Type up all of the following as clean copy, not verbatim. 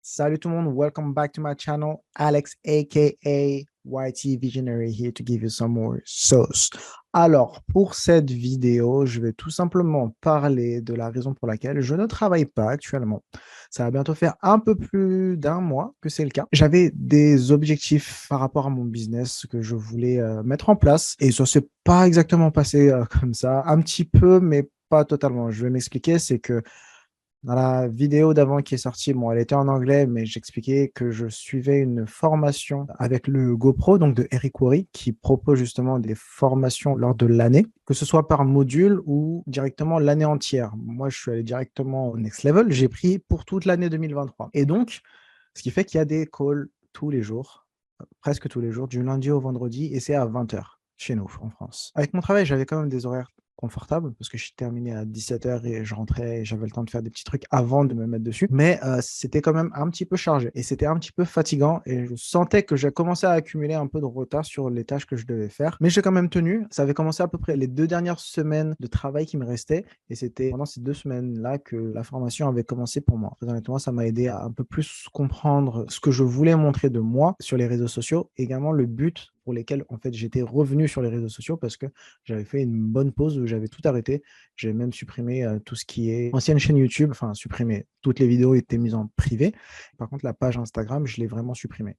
Salut tout le monde, welcome back to my channel. Alex, aka YT Visionary, here to give you some more sauce. Alors, pour cette vidéo, je vais tout simplement parler de la raison pour laquelle je ne travaille pas actuellement. Ça va bientôt faire un peu plus d'un mois que c'est le cas. J'avais des objectifs par rapport à mon business que je voulais mettre en place et ça s'est pas exactement passé comme ça, un petit peu, mais pas totalement. Je vais m'expliquer, c'est que dans la vidéo d'avant qui est sortie, bon, elle était en anglais, mais j'expliquais que je suivais une formation avec le GoPro, donc de Eric Worre, qui propose justement des formations lors de l'année, que ce soit par module ou directement l'année entière. Moi, je suis allé directement au next level. J'ai pris pour toute l'année 2023. Et donc, ce qui fait qu'il y a des calls tous les jours, presque tous les jours, du lundi au vendredi, et c'est à 20 heures chez nous, en France. Avec mon travail, j'avais quand même des horaires confortable parce que je terminais à 17 heures et je rentrais et j'avais le temps de faire des petits trucs avant de me mettre dessus. Mais c'était quand même un petit peu chargé et c'était un petit peu fatigant et je sentais que j'ai commencé à accumuler un peu de retard sur les tâches que je devais faire. Mais j'ai quand même tenu. Ça avait commencé à peu près les 2 dernières semaines de travail qui me restaient et c'était pendant ces 2 semaines-là que la formation avait commencé pour moi. Très honnêtement, ça m'a aidé à un peu plus comprendre ce que je voulais montrer de moi sur les réseaux sociaux, également le but pour lesquels en fait j'étais revenu sur les réseaux sociaux parce que j'avais fait une bonne pause où j'avais tout arrêté. J'ai même supprimé tout ce qui est ancienne chaîne YouTube, enfin supprimé. Toutes les vidéos étaient mises en privé. Par contre, la page Instagram, je l'ai vraiment supprimée.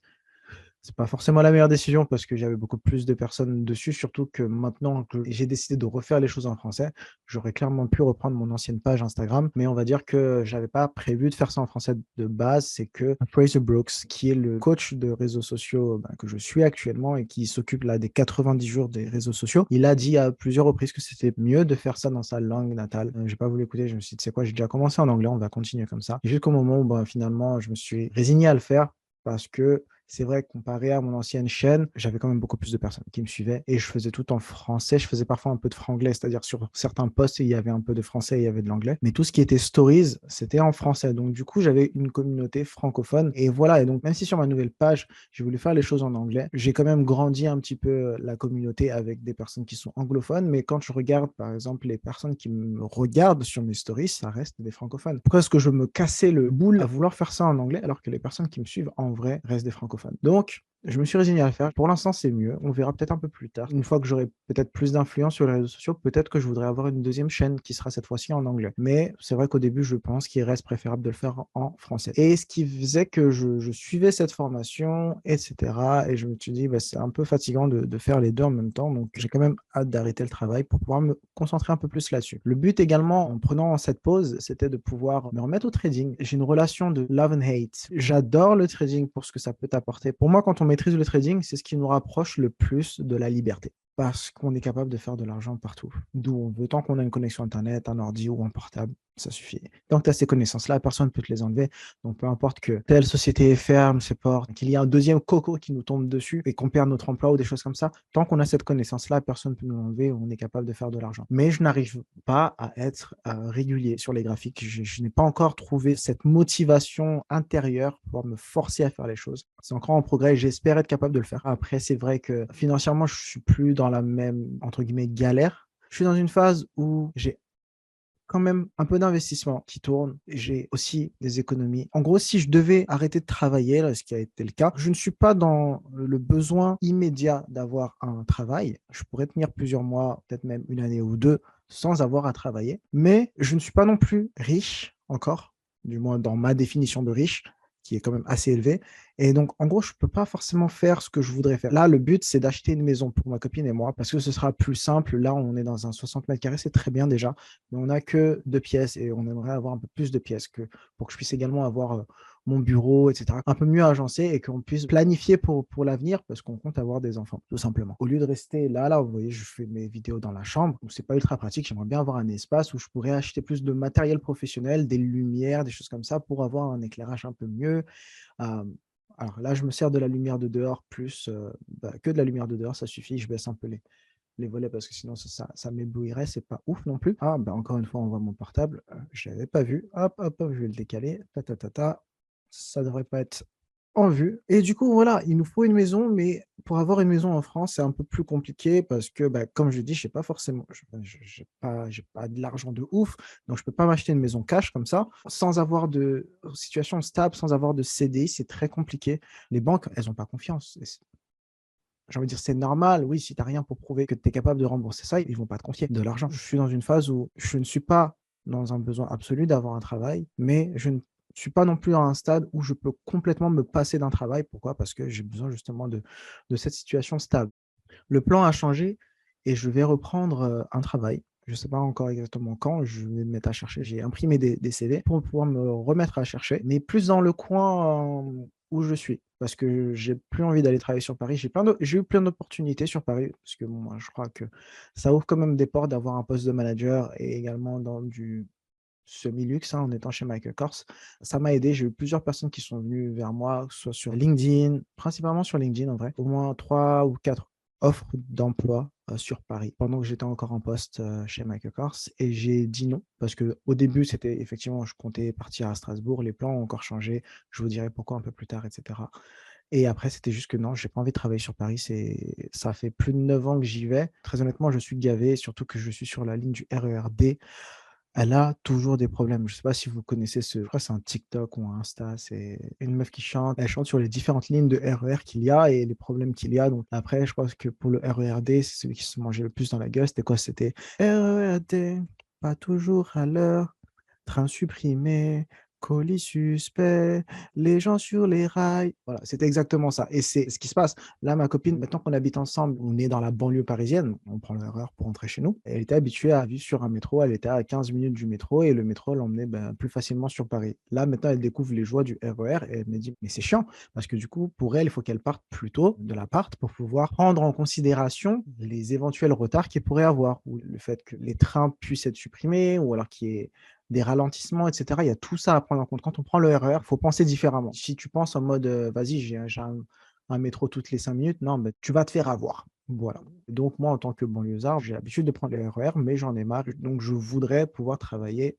C'est pas forcément la meilleure décision parce que j'avais beaucoup plus de personnes dessus, surtout que maintenant que j'ai décidé de refaire les choses en français, j'aurais clairement pu reprendre mon ancienne page Instagram, mais on va dire que j'avais pas prévu de faire ça en français de base. C'est que Fraser Brooks, qui est le coach de réseaux sociaux que je suis actuellement et qui s'occupe là des 90 jours des réseaux sociaux, il a dit à plusieurs reprises que c'était mieux de faire ça dans sa langue natale. J'ai pas voulu écouter, je me suis dit, tu sais quoi, j'ai déjà commencé en anglais, on va continuer comme ça. Et jusqu'au moment où finalement, je me suis résigné à le faire parce que c'est vrai que comparé à mon ancienne chaîne, j'avais quand même beaucoup plus de personnes qui me suivaient et je faisais tout en français. Je faisais parfois un peu de franglais, c'est-à-dire sur certains posts, il y avait un peu de français et il y avait de l'anglais. Mais tout ce qui était stories, c'était en français. Donc, du coup, j'avais une communauté francophone. Et voilà. Et donc, même si sur ma nouvelle page, j'ai voulu faire les choses en anglais, j'ai quand même grandi un petit peu la communauté avec des personnes qui sont anglophones. Mais quand je regarde, par exemple, les personnes qui me regardent sur mes stories, ça reste des francophones. Pourquoi est-ce que je me cassais le boule à vouloir faire ça en anglais alors que les personnes qui me suivent en vrai restent des francophones? Donc, je me suis résigné à le faire. Pour l'instant, c'est mieux. On verra peut-être un peu plus tard. Une fois que j'aurai peut-être plus d'influence sur les réseaux sociaux, peut-être que je voudrais avoir une deuxième chaîne qui sera cette fois-ci en anglais. Mais c'est vrai qu'au début, je pense qu'il reste préférable de le faire en français. Et ce qui faisait que je suivais cette formation, etc. Et je me suis dit, c'est un peu fatigant de faire les deux en même temps. Donc, j'ai quand même hâte d'arrêter le travail pour pouvoir me concentrer un peu plus là-dessus. Le but également, en prenant cette pause, c'était de pouvoir me remettre au trading. J'ai une relation de love and hate. J'adore le trading pour ce que ça peut apporter. Pour moi, quand on maîtrise le trading, c'est ce qui nous rapproche le plus de la liberté parce qu'on est capable de faire de l'argent partout, d'où on veut, tant qu'on a une connexion Internet, un ordi ou un portable, ça suffit. Tant que tu as ces connaissances-là, personne ne peut te les enlever. Donc, peu importe que telle société ferme ses portes, qu'il y ait un deuxième coco qui nous tombe dessus et qu'on perde notre emploi ou des choses comme ça, tant qu'on a cette connaissance-là, personne ne peut nous l'enlever, on est capable de faire de l'argent. Mais je n'arrive pas à être régulier sur les graphiques. Je n'ai pas encore trouvé cette motivation intérieure pour me forcer à faire les choses. C'est encore en progrès. J'espère être capable de le faire. Après, c'est vrai que financièrement, je suis plus dans la même, entre guillemets, galère. Je suis dans une phase où j'ai quand même un peu d'investissement qui tourne. J'ai aussi des économies. En gros, si je devais arrêter de travailler, là, ce qui a été le cas, je ne suis pas dans le besoin immédiat d'avoir un travail. Je pourrais tenir plusieurs mois, peut-être même une année ou deux, sans avoir à travailler. Mais je ne suis pas non plus riche encore, du moins dans ma définition de riche, qui est quand même assez élevée. Et donc, en gros, je ne peux pas forcément faire ce que je voudrais faire. Là, le but, c'est d'acheter une maison pour ma copine et moi, parce que ce sera plus simple. Là, on est dans un 60 mètres carrés, c'est très bien déjà, mais on n'a que 2 pièces et on aimerait avoir un peu plus de pièces pour que je puisse également avoir mon bureau, etc. Un peu mieux agencé et qu'on puisse planifier pour l'avenir parce qu'on compte avoir des enfants, tout simplement. Au lieu de rester là, vous voyez, je fais mes vidéos dans la chambre, donc c'est pas ultra pratique. J'aimerais bien avoir un espace où je pourrais acheter plus de matériel professionnel, des lumières, des choses comme ça pour avoir un éclairage un peu mieux. Euh, alors là, je me sers de la lumière de dehors plus que de la lumière de dehors, ça suffit. Je baisse un peu les volets parce que sinon ça m'éblouirait, c'est pas ouf non plus. Ah, encore une fois, on voit mon portable, je l'avais pas vu. Hop, hop, hop, je vais le décaler. Ta, ta, ta, ta. Ça devrait pas être en vue. Et du coup, voilà, il nous faut une maison, mais pour avoir une maison en France, c'est un peu plus compliqué parce que, bah, comme je dis, je sais pas forcément, j'ai pas de l'argent de ouf, donc je peux pas m'acheter une maison cash comme ça, sans avoir de situation stable, sans avoir de CDI, c'est très compliqué. Les banques, elles ont pas confiance. J'ai envie de dire, c'est normal, oui, si tu as rien pour prouver que tu es capable de rembourser ça, ils vont pas te confier de l'argent. Je suis dans une phase où je ne suis pas dans un besoin absolu d'avoir un travail, mais je ne suis pas non plus à un stade où je peux complètement me passer d'un travail. Pourquoi? Parce que j'ai besoin justement de cette situation stable. Le plan a changé et je vais reprendre, un travail. Je ne sais pas encore exactement quand, je vais me mettre à chercher. J'ai imprimé des CV pour pouvoir me remettre à chercher, mais plus dans le coin, où je suis. Parce que j'ai plus envie d'aller travailler sur Paris. J'ai eu plein d'opportunités sur Paris, parce que bon, moi, je crois que ça ouvre quand même des portes d'avoir un poste de manager et également dans du semi-luxe, hein, en étant chez Michael Kors. Ça m'a aidé, j'ai eu plusieurs personnes qui sont venues vers moi, que ce soit sur LinkedIn, principalement sur LinkedIn en vrai, au moins 3 ou 4 offres d'emploi, sur Paris, pendant que j'étais encore en poste, chez Michael Kors et j'ai dit non parce qu'au début, c'était effectivement je comptais partir à Strasbourg, les plans ont encore changé, je vous dirai pourquoi un peu plus tard et cetera et après c'était juste que non, j'ai pas envie de travailler sur Paris, ça fait plus de 9 ans que j'y vais. Très honnêtement, je suis gavé, surtout que je suis sur la ligne du RER D. Elle a toujours des problèmes. Je sais pas si vous connaissez je crois que c'est un TikTok ou un Insta, c'est une meuf qui chante. Elle chante sur les différentes lignes de RER qu'il y a et les problèmes qu'il y a. Donc après, je pense que pour le RER D, c'est celui qui se mangeait le plus dans la gueule. C'était quoi? C'était RER D, pas toujours à l'heure. Train supprimé, colis suspect, les gens sur les rails. Voilà, c'était exactement ça et c'est ce qui se passe. Là, ma copine, maintenant qu'on habite ensemble, on est dans la banlieue parisienne, on prend l'erreur pour rentrer chez nous. Elle était habituée à vivre sur un métro, elle était à 15 minutes du métro et le métro l'emmenait, ben, plus facilement sur Paris. Là, maintenant, elle découvre les joies du RER et elle me dit: «Mais c'est chiant» parce que du coup, pour elle, il faut qu'elle parte plus tôt de l'appart pour pouvoir prendre en considération les éventuels retards qu'il pourrait avoir ou le fait que les trains puissent être supprimés ou alors qu'il y ait des ralentissements et cetera. Il y a tout ça à prendre en compte. Quand on prend le RER, il faut penser différemment. Si tu penses en mode, «Vas-y, j'ai un métro toutes les 5 minutes», non, mais tu vas te faire avoir. Voilà. Donc moi, en tant que banlieusard, j'ai l'habitude de prendre le RER, mais j'en ai marre. Donc je voudrais pouvoir travailler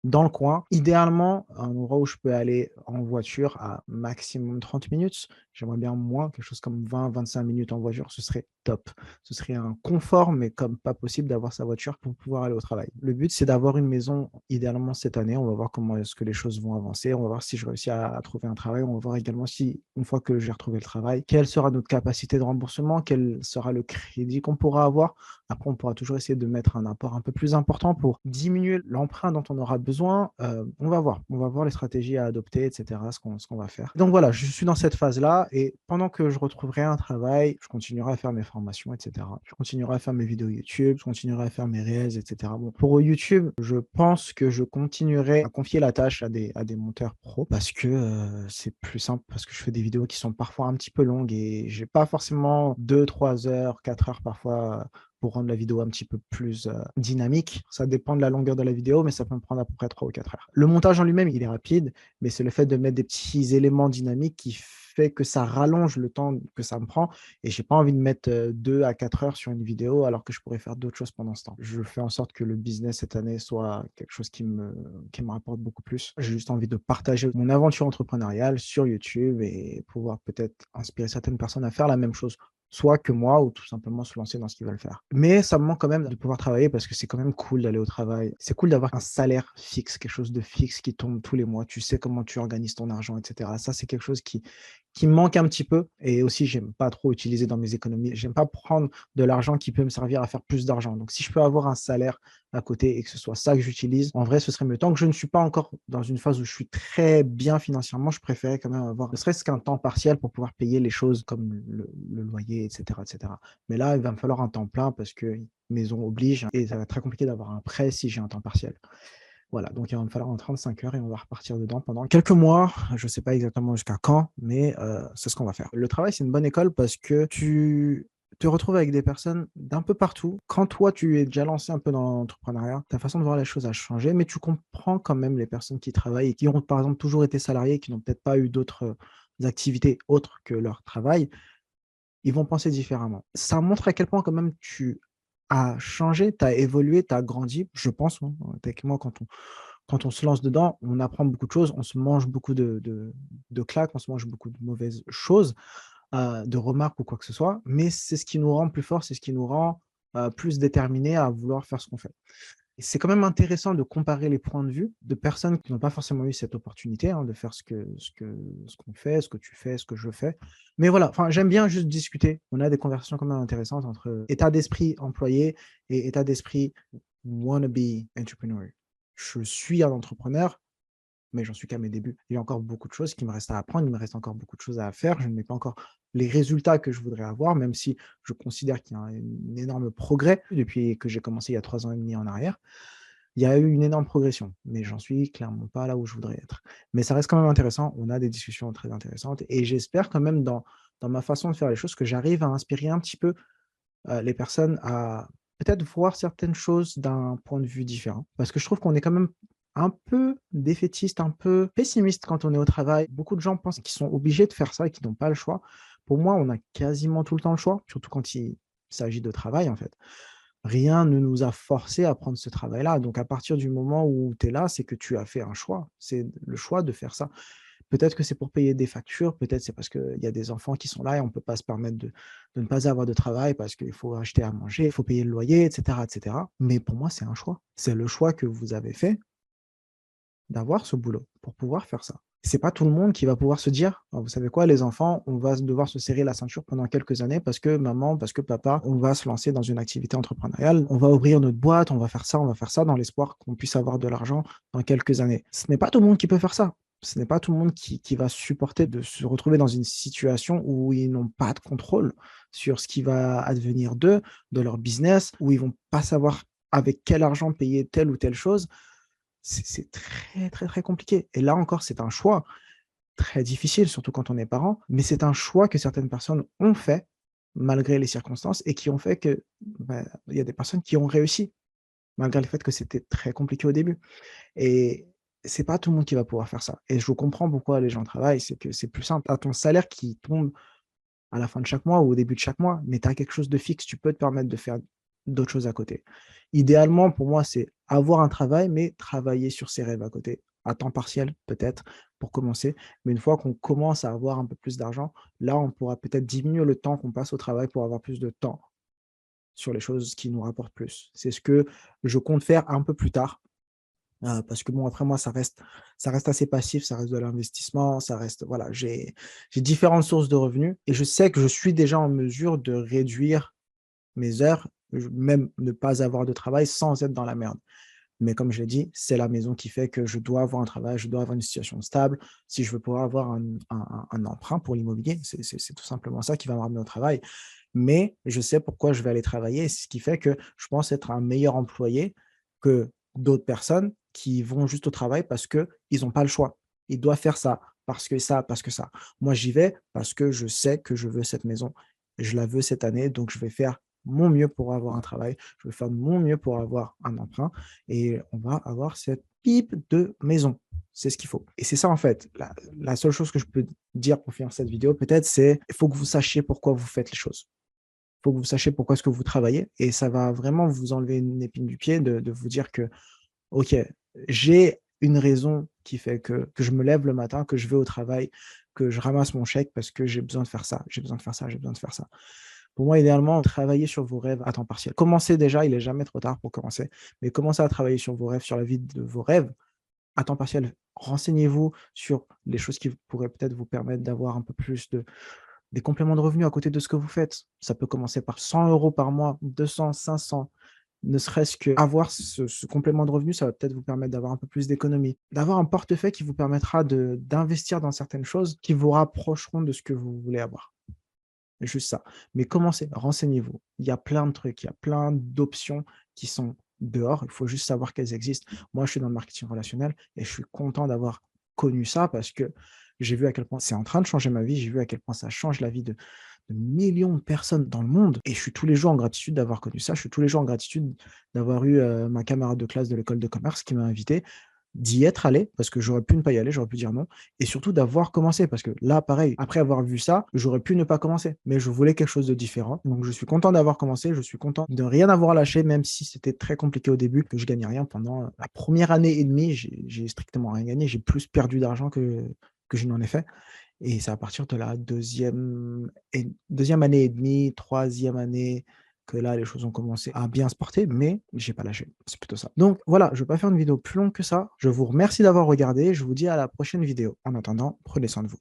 dans le coin. Idéalement, un endroit où je peux aller en voiture à maximum 30 minutes. J'aimerais bien moins, quelque chose comme 20-25 minutes en voiture, ce serait top. Ce serait un confort, mais comme pas possible d'avoir sa voiture pour pouvoir aller au travail. Le but, c'est d'avoir une maison idéalement cette année. On va voir comment est-ce que les choses vont avancer. On va voir si je réussis à trouver un travail. On va voir également si, une fois que j'ai retrouvé le travail, quelle sera notre capacité de remboursement, quel sera le crédit qu'on pourra avoir. Après, on pourra toujours essayer de mettre un apport un peu plus important pour diminuer l'emprunt dont on aura besoin. On va voir les stratégies à adopter, et cetera, ce qu'on va faire. Donc voilà, je suis dans cette phase-là et pendant que je retrouverai un travail, je continuerai à faire mes formations, et cetera. Je continuerai à faire mes vidéos YouTube, je continuerai à faire mes reels, et cetera. Bon, pour YouTube, je pense que je continuerai à confier la tâche à des monteurs pro parce que, c'est plus simple, parce que je fais des vidéos qui sont parfois un petit peu longues et j'ai pas forcément 2-3 heures, 4 heures parfois, pour rendre la vidéo un petit peu plus, dynamique. Ça dépend de la longueur de la vidéo, mais ça peut me prendre à peu près 3 ou 4 heures. Le montage en lui-même, il est rapide, mais c'est le fait de mettre des petits éléments dynamiques qui fait que ça rallonge le temps que ça me prend et j'ai pas envie de mettre, 2 à 4 heures sur une vidéo alors que je pourrais faire d'autres choses pendant ce temps. Je fais en sorte que le business cette année soit quelque chose qui me rapporte beaucoup plus. J'ai juste envie de partager mon aventure entrepreneuriale sur YouTube et pouvoir peut-être inspirer certaines personnes à faire la même chose soit que moi ou tout simplement se lancer dans ce qu'ils veulent faire. Mais ça me manque quand même de pouvoir travailler parce que c'est quand même cool d'aller au travail. C'est cool d'avoir un salaire fixe, quelque chose de fixe qui tombe tous les mois. Tu sais comment tu organises ton argent, et cetera. Ça, c'est quelque chose qui me manque un petit peu et aussi j'aime pas trop utiliser dans mes économies. J'aime pas prendre de l'argent qui peut me servir à faire plus d'argent. Donc si je peux avoir un salaire à côté et que ce soit ça que j'utilise, en vrai, ce serait mieux. Tant que je ne suis pas encore dans une phase où je suis très bien financièrement, je préférais quand même avoir ne serait-ce qu'un temps partiel pour pouvoir payer les choses comme le loyer, et cetera, et cetera. Mais là, il va me falloir un temps plein parce que maison oblige et ça va être très compliqué d'avoir un prêt si j'ai un temps partiel. Voilà, donc il va me falloir en 35 heures et on va repartir dedans pendant quelques mois. Je ne sais pas exactement jusqu'à quand, mais c'est ce qu'on va faire. Le travail, c'est une bonne école parce que tu te retrouves avec des personnes d'un peu partout. Quand toi, tu es déjà lancé un peu dans l'entrepreneuriat, ta façon de voir les choses a changé, mais tu comprends quand même les personnes qui travaillent et qui ont, par exemple, toujours été salariés, qui n'ont peut-être pas eu d'autres activités autres que leur travail. Ils vont penser différemment. Ça montre à quel point quand même tu as changé, tu as évolué, tu as grandi, je pense, hein, techniquement quand quand on se lance dedans, on apprend beaucoup de choses, on se mange beaucoup de claques, on se mange beaucoup de mauvaises choses, de remarques ou quoi que ce soit, mais c'est ce qui nous rend plus forts, c'est ce qui nous rend, plus déterminés à vouloir faire ce qu'on fait. Et c'est quand même intéressant de comparer les points de vue de personnes qui n'ont pas forcément eu cette opportunité, hein, de faire ce qu'on fait, ce que tu fais, ce que je fais. Mais voilà, enfin, j'aime bien juste discuter. On a des conversations quand même intéressantes entre état d'esprit employé et état d'esprit wannabe entrepreneur. Je suis un entrepreneur, mais j'en suis qu'à mes débuts. Il y a encore beaucoup de choses qui me restent à apprendre, il me reste encore beaucoup de choses à faire. Je n'ai pas encore les résultats que je voudrais avoir, même si je considère qu'il y a un énorme progrès depuis que j'ai commencé il y a 3 ans et demi en arrière. Il y a eu une énorme progression, mais j'en suis clairement pas là où je voudrais être. Mais ça reste quand même intéressant, on a des discussions très intéressantes et j'espère quand même dans ma façon de faire les choses que j'arrive à inspirer un petit peu, les personnes à peut-être voir certaines choses d'un point de vue différent. Parce que je trouve qu'on est quand même un peu défaitiste, un peu pessimiste quand on est au travail. Beaucoup de gens pensent qu'ils sont obligés de faire ça et qu'ils n'ont pas le choix. Pour moi, on a quasiment tout le temps le choix, surtout quand il s'agit de travail, en fait. Rien ne nous a forcés à prendre ce travail-là. Donc à partir du moment où tu es là, c'est que tu as fait un choix. C'est le choix de faire ça. Peut-être que c'est pour payer des factures, peut-être c'est parce qu'il y a des enfants qui sont là et on ne peut pas se permettre de ne pas avoir de travail parce qu'il faut acheter à manger, il faut payer le loyer, et cetera, et cetera. Mais pour moi, c'est un choix. C'est le choix que vous avez fait d'avoir ce boulot pour pouvoir faire ça. C'est pas tout le monde qui va pouvoir se dire: «Ah, vous savez quoi, les enfants, on va devoir se serrer la ceinture pendant quelques années parce que maman, parce que papa, on va se lancer dans une activité entrepreneuriale, on va ouvrir notre boîte, on va faire ça dans l'espoir qu'on puisse avoir de l'argent dans quelques années». Ce n'est pas tout le monde qui peut faire ça. Ce n'est pas tout le monde qui va supporter de se retrouver dans une situation où ils n'ont pas de contrôle sur ce qui va advenir d'eux, de leur business, où ils vont pas savoir avec quel argent payer telle ou telle chose. C'est très, très, très compliqué et là encore, c'est un choix très difficile, surtout quand on est parent, mais c'est un choix que certaines personnes ont fait, malgré les circonstances et qui ont fait que, bah, il y a des personnes qui ont réussi, malgré le fait que c'était très compliqué au début et c'est pas tout le monde qui va pouvoir faire ça et je comprends pourquoi les gens travaillent, c'est que c'est plus simple. Tu as ton salaire qui tombe à la fin de chaque mois ou au début de chaque mois, mais tu as quelque chose de fixe, tu peux te permettre de faire d'autres choses à côté. Idéalement, pour moi, c'est avoir un travail, mais travailler sur ses rêves à côté, à temps partiel peut-être, pour commencer. Mais une fois qu'on commence à avoir un peu plus d'argent, là, on pourra peut-être diminuer le temps qu'on passe au travail pour avoir plus de temps sur les choses qui nous rapportent plus. C'est ce que je compte faire un peu plus tard, parce que bon, après moi, ça reste assez passif, ça reste de l'investissement, ça reste voilà, j'ai différentes sources de revenus et je sais que je suis déjà en mesure de réduire mes heures, même ne pas avoir de travail sans être dans la merde. Mais comme je l'ai dit, c'est la maison qui fait que je dois avoir un travail, je dois avoir une situation stable. Si je veux pouvoir avoir un emprunt pour l'immobilier, c'est tout simplement ça qui va me ramener au travail. Mais je sais pourquoi je vais aller travailler, ce qui fait que je pense être un meilleur employé que d'autres personnes qui vont juste au travail parce qu'ils n'ont pas le choix. Ils doivent faire ça, parce que ça, parce que ça. Moi, j'y vais parce que je sais que je veux cette maison. Je la veux cette année, donc je vais faire mon mieux pour avoir un travail. Je vais faire mon mieux pour avoir un emprunt et on va avoir cette pipe de maison. C'est ce qu'il faut. Et c'est ça, en fait. La seule chose que je peux dire pour finir cette vidéo, peut-être, c'est il faut que vous sachiez pourquoi vous faites les choses. Il faut que vous sachiez pourquoi est-ce que vous travaillez et ça va vraiment vous enlever une épine du pied de vous dire que, OK, j'ai une raison qui fait que je me lève le matin, que je vais au travail, que je ramasse mon chèque parce que j'ai besoin de faire ça, j'ai besoin de faire ça, j'ai besoin de faire ça. Pour moi, idéalement, travaillez sur vos rêves à temps partiel. Commencez déjà, il est jamais trop tard pour commencer, mais commencez à travailler sur vos rêves, sur la vie de vos rêves à temps partiel. Renseignez-vous sur les choses qui pourraient peut-être vous permettre d'avoir un peu plus des compléments de revenus à côté de ce que vous faites. Ça peut commencer par 100 € par mois, 200, 500, ne serait-ce qu'avoir ce complément de revenu, ça va peut-être vous permettre d'avoir un peu plus d'économie, d'avoir un portefeuille qui vous permettra d'investir dans certaines choses qui vous rapprocheront de ce que vous voulez avoir. Juste ça. Mais commencez, renseignez-vous. Il y a plein de trucs, il y a plein d'options qui sont dehors, il faut juste savoir qu'elles existent. Moi, je suis dans le marketing relationnel et je suis content d'avoir connu ça parce que j'ai vu à quel point c'est en train de changer ma vie, j'ai vu à quel point ça change la vie de millions de personnes dans le monde et je suis tous les jours en gratitude d'avoir connu ça. Je suis tous les jours en gratitude d'avoir eu, ma camarade de classe de l'école de commerce qui m'a invité d'y être allé, parce que j'aurais pu ne pas y aller, j'aurais pu dire non, et surtout d'avoir commencé, parce que là, pareil, après avoir vu ça, j'aurais pu ne pas commencer, mais je voulais quelque chose de différent. Donc, je suis content d'avoir commencé, je suis content de rien avoir lâché, même si c'était très compliqué au début, que je gagnais rien pendant la première année et demie, j'ai strictement rien gagné, j'ai plus perdu d'argent que je n'en ai fait. Et c'est à partir de la deuxième année et demie, troisième année, que là, les choses ont commencé à bien se porter, mais j'ai pas lâché. C'est plutôt ça. Donc voilà, je vais pas faire une vidéo plus longue que ça. Je vous remercie d'avoir regardé. Je vous dis à la prochaine vidéo. En attendant, prenez soin de vous.